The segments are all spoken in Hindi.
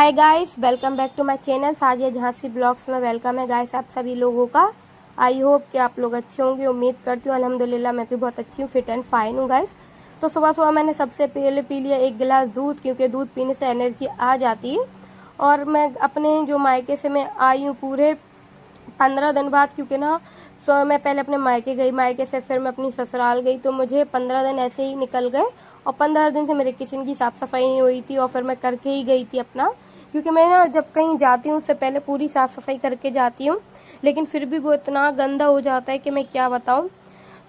Hi guys, welcome back to my channel Sajiya Jhansi vlogs में वेलकम है गाइस आप सभी लोगों का। आई होप कि आप लोग अच्छे होंगे। उम्मीद करती हूँ अल्हम्दुलिल्लाह मैं भी बहुत अच्छी हूँ, फिट एंड फाइन हूँ गाइस। तो सुबह सुबह मैंने सबसे पहले पी लिया एक गिलास दूध, क्योंकि दूध पीने से एनर्जी आ जाती है। और मैं अपने जो मायके से मैं आई हूँ पूरे 15 दिन बाद, क्योंकि ना मैं पहले अपने मायके गई, मायके से फिर मैं अपनी ससुराल गई, तो मुझे 15 दिन ऐसे ही निकल गए। और 15 दिन से मेरे किचन की साफ सफाई नहीं हुई थी, और फिर मैं करके ही गई थी अपना, क्योंकि मैं ना जब कहीं जाती हूँ उससे पहले पूरी साफ सफाई करके जाती हूँ। लेकिन फिर भी वो इतना गंदा हो जाता है कि मैं क्या बताऊँ।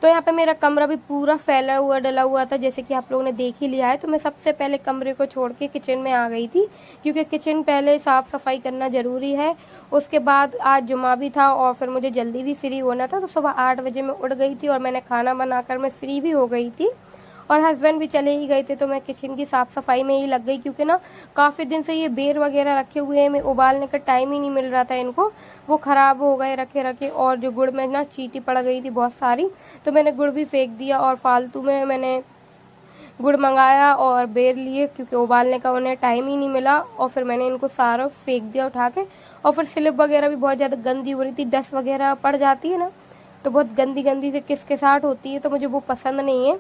तो यहाँ पे मेरा कमरा भी पूरा फैला हुआ डला हुआ था, जैसे कि आप लोगों ने देख ही लिया है। तो मैं सबसे पहले कमरे को छोड़ के किचन में आ गई थी, क्योंकि किचन पहले साफ सफाई करना जरूरी है। उसके बाद आज जुमा भी था और फिर मुझे जल्दी भी फ्री होना था, तो सुबह 8 बजे मैं उठ गई थी और मैंने खाना बनाकर मैं फ्री भी हो गई थी। और हस्बैंड भी चले ही गए थे, तो मैं किचन की साफ सफाई में ही लग गई, क्योंकि ना काफ़ी दिन से ये बेर वगैरह रखे हुए हैं, मैं उबालने का टाइम ही नहीं मिल रहा था इनको। वो ख़राब हो गए रखे रखे, और जो गुड़ में ना चींटी पड़ गई थी बहुत सारी, तो मैंने गुड़ भी फेंक दिया। और फालतू में मैंने गुड़ मंगाया और बेर लिए, क्योंकि उबालने का उन्हें टाइम ही नहीं मिला। और फिर मैंने इनको सारा फेंक दिया उठा के। और फिर स्लिप वगैरह भी बहुत ज़्यादा गंदी हो रही थी, डस्ट वगैरह पड़ जाती है ना, तो बहुत गंदी गंदी से किसकिसाहट होती है, तो मुझे वो पसंद नहीं है।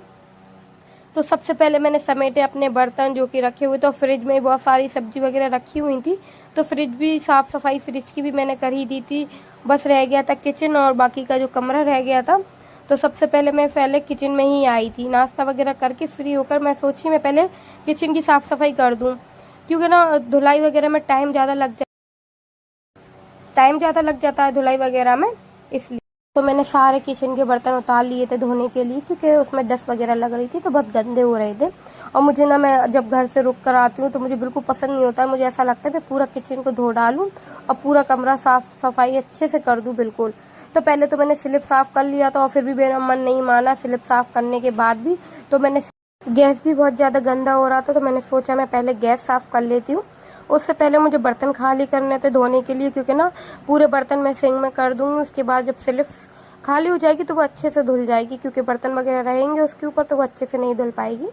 तो सबसे पहले मैंने समेटे अपने बर्तन जो कि रखे हुए थे, और फ्रिज में बहुत सारी सब्जी वगैरह रखी हुई थी, तो फ्रिज भी साफ सफाई फ्रिज की भी मैंने कर ही दी थी। बस रह गया था किचन और बाकी का जो कमरा रह गया था। तो सबसे पहले मैं पहले किचन में ही आई थी, नाश्ता वगैरह करके फ्री होकर मैं सोची मैं पहले किचन की साफ सफाई कर दूं, क्योंकि ना धुलाई वगैरह में टाइम ज़्यादा लग जाता है धुलाई वगैरह में, इसलिए। तो मैंने सारे किचन के बर्तन उतार लिए थे धोने के लिए, क्योंकि उसमें डस्ट वगैरह लग रही थी, तो बहुत गंदे हो रहे थे। और मुझे ना, मैं जब घर से रुक कर आती हूँ तो मुझे बिल्कुल पसंद नहीं होता है। मुझे ऐसा लगता है मैं पूरा किचन को धो डालूँ और पूरा कमरा साफ सफाई अच्छे से कर दूँ बिल्कुल। तो पहले तो मैंने स्लिप साफ कर लिया था, और फिर भी मेरा मन नहीं माना स्लिप साफ करने के बाद भी। तो मैंने, गैस भी बहुत ज़्यादा गंदा हो रहा था, तो मैंने सोचा मैं पहले गैस साफ कर लेती हूँ। उससे पहले मुझे बर्तन खाली करने थे धोने के लिए, क्योंकि ना पूरे बर्तन मैं सिंक में कर दूंगी। उसके बाद जब स्लिप खाली हो जाएगी तो वो अच्छे से धुल जाएगी, क्योंकि बर्तन वगैरह रहेंगे उसके ऊपर तो वो अच्छे से नहीं धुल पाएगी।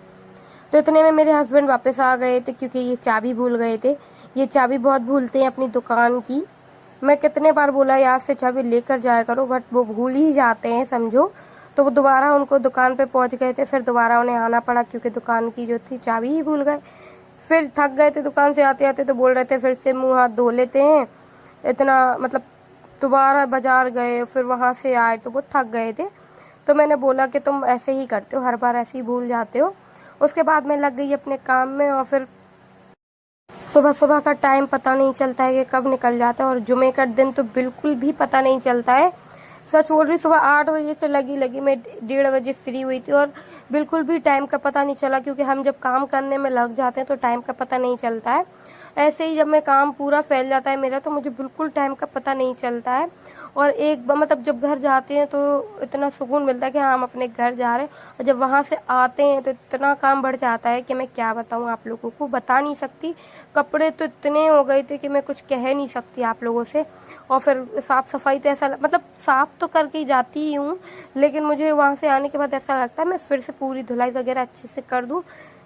तो इतने में मेरे हस्बैंड वापस आ गए थे, क्योंकि ये चाबी भूल गए थे। ये चाबी बहुत भूलते हैं अपनी दुकान की। मैं कितने बार बोला याद से चाबी लेकर जाया करो, बट वो भूल ही जाते हैं समझो। तो वो दोबारा उनको दुकान पे पहुंच गए थे, फिर दोबारा उन्हें आना पड़ा, क्योंकि दुकान की जो थी चाबी ही भूल गए। फिर थक गए थे दुकान से आते आते, तो बोल रहे थे फिर से मुंह हाथ धो लेते हैं। इतना मतलब दोबारा बाजार गए, फिर वहां से आए तो वो थक गए थे। तो मैंने बोला कि तुम ऐसे ही करते हो, हर बार ऐसे ही भूल जाते हो। उसके बाद मैं लग गई अपने काम में, और फिर सुबह सुबह का टाइम पता नहीं चलता है कि कब निकल जाता है, और जुमे का दिन तो बिल्कुल भी पता नहीं चलता है। सच बोल रही, सुबह 8 बजे से लगी मैं 1:30 बजे फ्री हुई थी, और बिल्कुल भी टाइम का पता नहीं चला, क्योंकि हम जब काम करने में लग जाते हैं तो टाइम का पता नहीं चलता है। ऐसे ही जब मैं काम पूरा फैल जाता है मेरा, तो मुझे बिल्कुल टाइम का पता नहीं चलता है। और एक मतलब जब घर जाते हैं तो इतना सुकून मिलता है कि हाँ हम अपने घर जा रहे हैं, और जब वहाँ से आते हैं तो इतना काम बढ़ जाता है कि मैं क्या बताऊँ, आप लोगों को बता नहीं सकती। कपड़े तो इतने हो गए थे कि मैं कुछ कह नहीं सकती आप लोगों से। और फिर साफ सफाई तो ऐसा मतलब साफ तो करके ही जाती ही हूँ, लेकिन मुझे वहाँ से आने के बाद ऐसा लगता है मैं फिर से पूरी धुलाई वगैरह अच्छे से कर दूँ,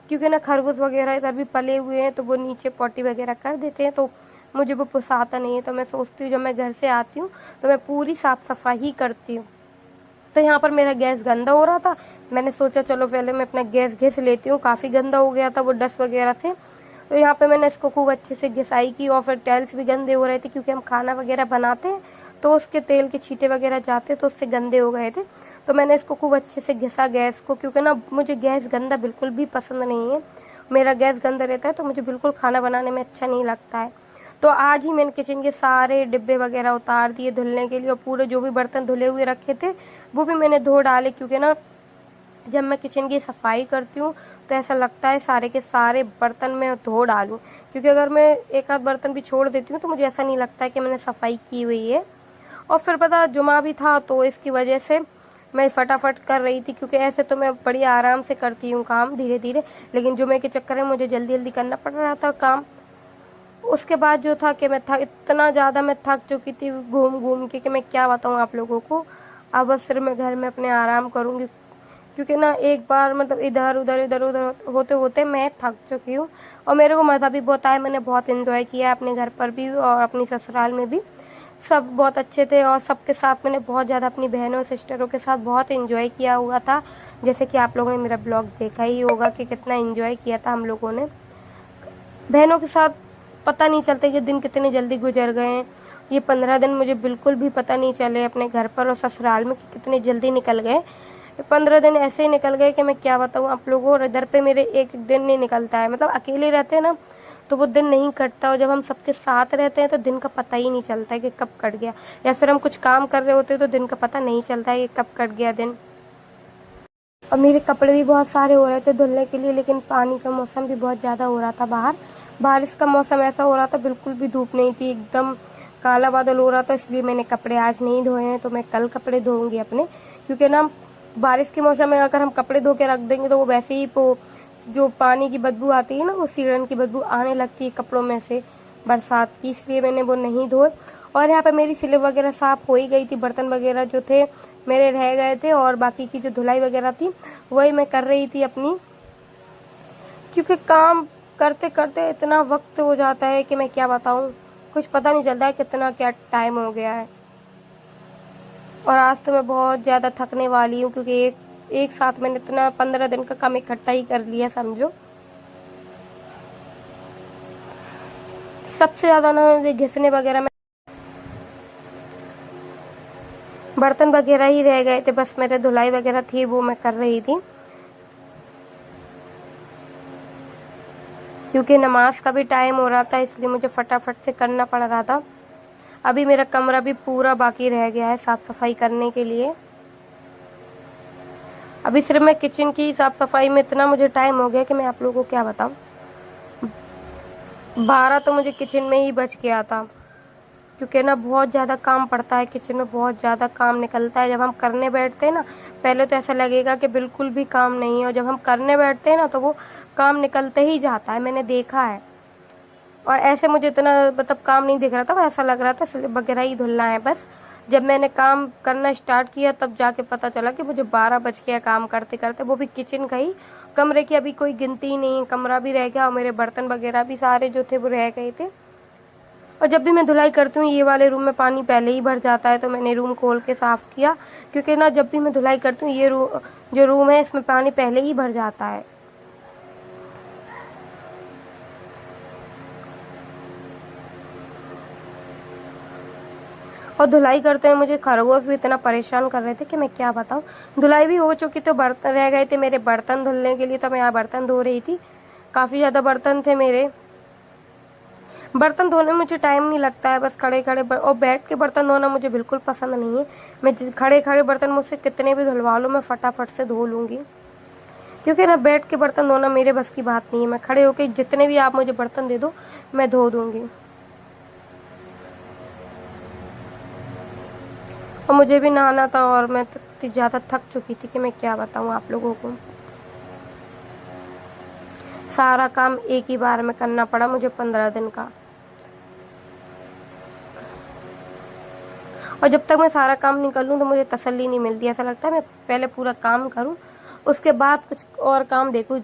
क्योंकि ना खरगोश वगैरह इधर भी पले हुए हैं, तो वो नीचे पॉटी वगैरह कर देते हैं, तो मुझे वो पोसाता नहीं है। तो मैं सोचती हूँ जब मैं घर से आती हूँ तो मैं पूरी साफ सफाई ही करती हूँ। तो यहाँ पर मेरा गैस गंदा हो रहा था, मैंने सोचा चलो पहले मैं अपना गैस घिस लेती हूँ, काफ़ी गंदा हो गया था वो डस्ट वगैरह से। तो यहाँ पे मैंने इसको खूब अच्छे से घिसाई की, और फिर टाइल्स भी गंदे हो रहे थे, क्योंकि हम खाना वगैरह बनाते हैं तो उसके तेल के छींटे वगैरह जाते तो उससे गंदे हो गए थे। तो मैंने इसको खूब अच्छे से घिसा गैस को, क्योंकि ना मुझे गैस गंदा बिल्कुल भी पसंद नहीं है। मेरा गैस गंदा रहता है तो मुझे बिल्कुल खाना बनाने में अच्छा नहीं लगता है। तो आज ही मैंने किचन के सारे डिब्बे वगैरह उतार दिए धुलने के लिए, और पूरे जो भी बर्तन धुले हुए रखे थे वो भी मैंने धो डाले, क्योंकि ना जब मैं किचन की सफाई करती हूँ तो ऐसा लगता है सारे के सारे बर्तन मैं धो डालूँ, क्योंकि अगर मैं एक आध बर्तन भी छोड़ देती हूँ तो मुझे ऐसा नहीं लगता है कि मैंने सफाई की हुई है। और फिर पता जुमा भी था, तो इसकी वजह से मैं फटाफट कर रही थी, क्योंकि ऐसे तो मैं बड़ी आराम से करती हूँ काम धीरे धीरे, लेकिन जुमे के चक्कर में मुझे जल्दी जल्दी करना पड़ रहा था काम। उसके बाद जो था कि मैं इतना ज़्यादा मैं थक चुकी थी घूम घूम के कि मैं क्या बताऊँ आप लोगों को। अब बस सिर्फ मैं घर में अपने आराम करूँगी, क्योंकि ना एक बार मतलब इधर उधर होते होते मैं थक चुकी हूँ। और मेरे को मज़ा भी बहुत आया, मैंने बहुत एंजॉय किया अपने घर पर भी और अपनी ससुराल में भी। सब बहुत अच्छे थे और सबके साथ मैंने बहुत ज़्यादा अपनी बहनों सिस्टरों के साथ बहुत एंजॉय किया हुआ था। जैसे कि आप लोगों ने मेरा ब्लॉग देखा ही होगा कि कितना एंजॉय किया था हम लोगों ने बहनों के साथ। पता नहीं चलता कि दिन कितने जल्दी गुजर गए हैं। ये 15 दिन मुझे बिल्कुल भी पता नहीं चले अपने घर पर और ससुराल में कि कितने जल्दी निकल गए। 15 दिन ऐसे ही निकल गए कि मैं क्या बताऊँ आप लोगों। और इधर पे मेरे एक दिन नहीं निकलता है, मतलब अकेले रहते हैं ना तो वो दिन नहीं कटता, और जब हम सबके साथ रहते हैं तो दिन का पता ही नहीं चलता है कि कब कट गया। या फिर हम कुछ काम कर रहे होते हैं तो दिन का पता नहीं चलता है कि कब कट गया दिन। और मेरे कपड़े भी बहुत सारे हो रहे थे धुलने के लिए, लेकिन पानी का मौसम भी बहुत ज़्यादा हो रहा था बाहर। बारिश का मौसम ऐसा हो रहा था, बिल्कुल भी धूप नहीं थी, एकदम काला बादल हो रहा था। इसलिए मैंने कपड़े आज नहीं धोए हैं, तो मैं कल कपड़े धोऊंगी अपने। क्योंकि ना बारिश के मौसम में अगर हम कपड़े धो के रख देंगे तो वो वैसे ही जो पानी की बदबू आती है ना, वो सीढ़न की बदबू आने लगती है कपड़ों में से बरसात की, इसलिए मैंने वो नहीं धोए। और यहाँ पे मेरी स्लिप वगैरह साफ हो ही गई थी, बर्तन वगैरह जो थे मेरे रह गए थे, और बाकी की जो धुलाई वगैरह थी वही मैं कर रही थी अपनी। क्योंकि काम करते करते इतना वक्त हो जाता है कि मैं क्या बताऊँ, कुछ पता नहीं चलता है कितना क्या टाइम हो गया है। और आज तो मैं बहुत ज़्यादा थकने वाली हूँ, क्योंकि एक साथ मैंने इतना 15 दिन का काम इकट्ठा ही कर लिया समझो। सबसे ज़्यादा ना घिसने वगैरह में बर्तन वगैरह ही रह गए थे, बस मेरे धुलाई वगैरह थी वो मैं कर रही थी। क्योंकि नमाज का भी टाइम हो रहा था, इसलिए मुझे फटाफट से करना पड़ रहा था। अभी मेरा कमरा भी पूरा बाकी रह गया है साफ़ सफाई करने के लिए। अभी सिर्फ मैं किचन की साफ़ सफाई में इतना मुझे टाइम हो गया कि मैं आप लोगों को क्या बताऊँ। 12 तो मुझे किचन में ही बच गया था, क्योंकि ना बहुत ज़्यादा काम पड़ता है किचन में, बहुत ज़्यादा काम निकलता है। जब हम करने बैठते हैं ना, पहले तो ऐसा लगेगा कि बिल्कुल भी काम नहीं है, और जब हम करने बैठते हैं ना तो वो काम निकलते ही जाता है, मैंने देखा है। और ऐसे मुझे इतना मतलब काम नहीं दिख रहा था, ऐसा लग रहा था स्लिप वगैरह ही धुलना है बस। जब मैंने काम करना स्टार्ट किया तब जाके पता चला कि मुझे 12 बज गया काम करते करते, वो भी किचन का ही। कमरे की अभी कोई गिनती ही नहीं है, कमरा भी रह गया और मेरे बर्तन वगैरह भी सारे जो थे वो रह गए थे। और जब भी मैं धुलाई करती हूँ ये वाले रूम में पानी पहले ही भर जाता है, तो मैंने रूम खोल के साफ़ किया। क्योंकि ना जब भी मैं धुलाई करती हूँ ये जो रूम है इसमें पानी पहले ही भर जाता है। और धुलाई करते हुए मुझे खरगोश भी इतना परेशान कर रहे थे कि मैं क्या बताऊँ। धुलाई भी हो चुकी तो बर्तन रह गए थे मेरे बर्तन धुलने के लिए, तो मैं यहाँ बर्तन धो रही थी। काफ़ी ज़्यादा बर्तन थे मेरे। बर्तन धोने में मुझे टाइम नहीं लगता है, बस खड़े खड़े और बैठ के बर्तन धोना मुझे बिल्कुल पसंद नहीं है। मैं खड़े खड़े बर्तन मुझसे कितने भी धुलवा लो मैं फटाफट से धो लूँगी। क्योंकि ना बैठ के बर्तन धोना मेरे बस की बात नहीं है। मैं खड़े होके जितने भी आप मुझे बर्तन दे दो मैं धो दूँगी। और मुझे भी नहाना था और मैं इतनी ज़्यादा थक चुकी थी कि मैं क्या बताऊँ आप लोगों को। सारा काम एक ही बार में करना पड़ा मुझे 15 दिन का। और जब तक मैं सारा काम नहीं कर लूँ तो मुझे तसल्ली नहीं मिलती। ऐसा लगता है मैं पहले पूरा काम करूँ उसके बाद कुछ और काम देखूँ।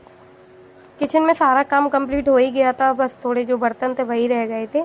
किचन में सारा काम कंप्लीट हो ही गया था, बस थोड़े जो बर्तन थे वही रह गए थे।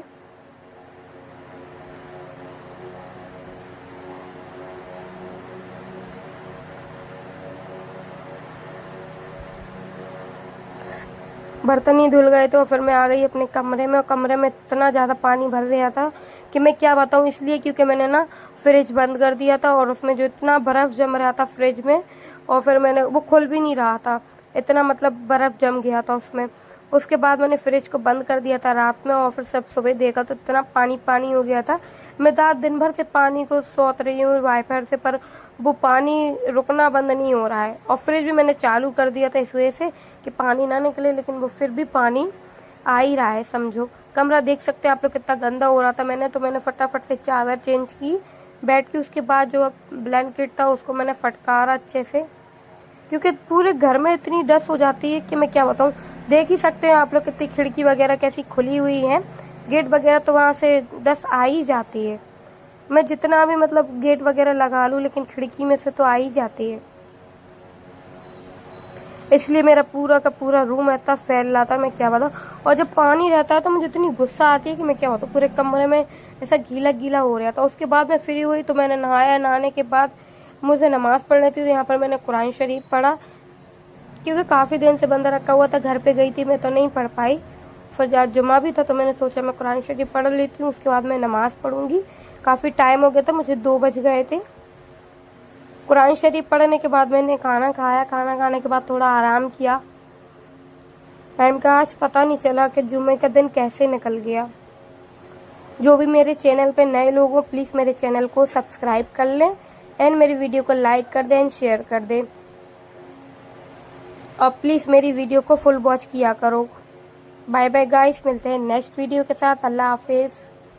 बर्तन ही धुल गए थे और फिर मैं आ गई अपने कमरे में। और कमरे में इतना ज़्यादा पानी भर गया था कि मैं क्या बताऊँ। इसलिए क्योंकि मैंने ना फ्रिज बंद कर दिया था और उसमें जो इतना बर्फ़ जम रहा था फ्रिज में, और फिर मैंने वो खुल भी नहीं रहा था, इतना मतलब बर्फ़ जम गया था उसमें। उसके बाद मैंने फ्रिज को बंद कर दिया था रात में, और फिर सब सुबह देखा तो इतना पानी पानी हो गया था। मैं रात दिन भर से पानी को सोच रही हूँ वाइपर से, पर वो पानी रुकना बंद नहीं हो रहा है। और फ्रिज भी मैंने चालू कर दिया था इस वजह से कि पानी ना निकले, लेकिन वो फिर भी पानी आ ही रहा है समझो। कमरा देख सकते हैं आप लोग कितना गंदा हो रहा था। मैंने फटाफट से चादर चेंज की बेड की। उसके बाद जो ब्लैंकेट था उसको मैंने फटकारा अच्छे से, क्योंकि पूरे घर में इतनी डस्ट हो जाती है कि मैं क्या बताऊँ। देख ही सकते हैं आप लोग कितनी खिड़की वगैरह कैसी खुली हुई है, गेट वगैरह, तो वहाँ से डस्ट आ ही जाती है। मैं जितना भी मतलब गेट वगैरह लगा लूँ लेकिन खिड़की में से तो आ ही जाती है। इसलिए मेरा पूरा का पूरा रूम इतना फैल रहा था, मैं क्या बताऊँ। और जब पानी रहता है तो मुझे इतनी गुस्सा आती है कि मैं क्या बताऊँ, पूरे कमरे में ऐसा गीला गीला हो रहा था। उसके बाद मैं फ्री हुई तो मैंने नहाया, नहाने के बाद मुझे नमाज पढ़नी थी, तो यहाँ पर मैंने कुरान शरीफ पढ़ा, क्योंकि काफ़ी दिन से बंद रखा हुआ था, घर पे गई थी मैं तो नहीं पढ़ पाई। फिर आज जुमा भी था तो मैंने सोचा मैं कुरान शरीफ पढ़ लेती हूँ, उसके बाद मैं नमाज़ पढ़ूंगी। काफ़ी टाइम हो गया था, मुझे 2 बज गए थे। कुरान शरीफ पढ़ने के बाद मैंने खाना खाया, खाना खाने के बाद थोड़ा आराम किया। टाइम का आज पता नहीं चला कि जुम्मे का दिन कैसे निकल गया। जो भी मेरे चैनल पे नए लोग हो प्लीज़ मेरे चैनल को सब्सक्राइब कर लें एंड मेरी वीडियो को लाइक कर दें एंड शेयर कर दें, और प्लीज़ मेरी वीडियो को फुल वॉच किया करो। बाय बाय गाइस, मिलते हैं नेक्स्ट वीडियो के साथ। अल्लाह हाफिज़।